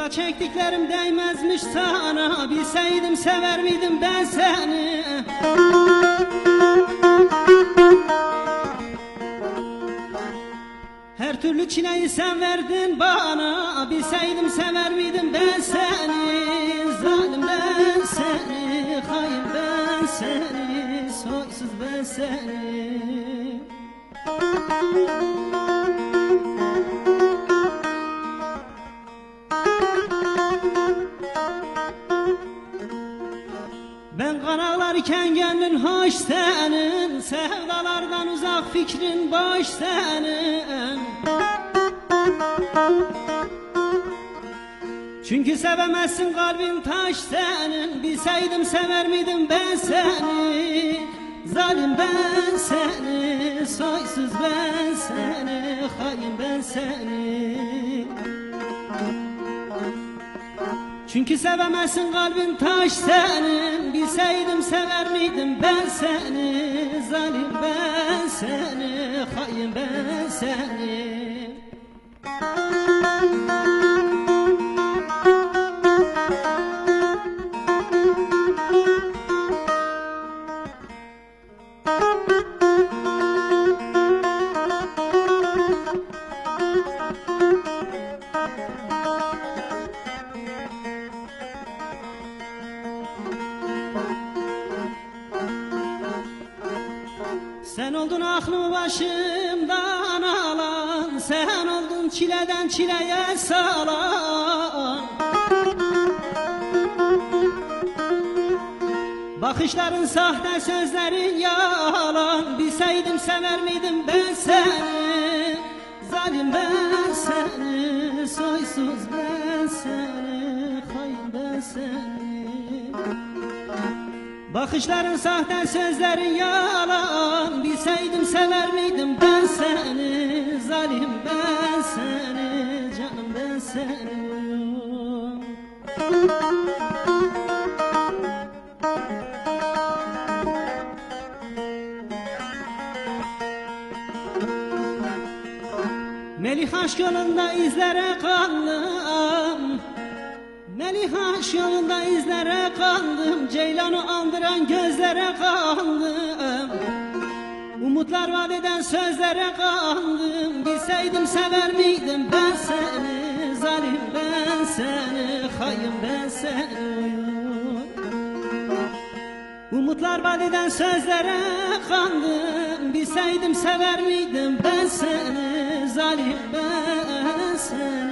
Burada çektiklerim değmezmiş sana, bilseydim sever miydim ben seni? Her türlü çileyi sen verdin bana, bilseydim sever miydim ben seni? Zalim ben seni, hain ben seni, soysuz ben seni. Ben kan ağlarken gönlün hoş senin, sevdalardan uzak fikrin boş senin. Çünkü sevemezsin, kalbin taş senin, bilseydim sever miydim ben seni? Zalim ben seni, soysuz ben seni, hain ben seni. Çünkü sevemezsin, kalbin taş senin, bilseydim sever miydim ben seni? Zalim ben seni, hain ben seni. Sen oldun aklımı başımdan alan, sen oldun çileden çileye salan. Bakışların sahte, sözlerin yalan, bilseydim sever miydim ben seni? Zalim ben seni, soysuz ben seni, hain ben seni. Bakışların sahte, sözlerin yalan, bilseydim sever miydim ben seni? Zalim ben seni, canım ben seni. Melih aşk yolunda izlere kaldım, Melih aşk yolunda izlere kaldım, Ceylan'ı andıran gözlere kaldım. Umutlar vaat eden sözlere kaldım, bilseydim sever miydim ben seni? Zalim ben seni, hain ben seni. Umutlar vaat eden sözlere kandım, bilseydim sever miydim ben seni? Zalim ben seni.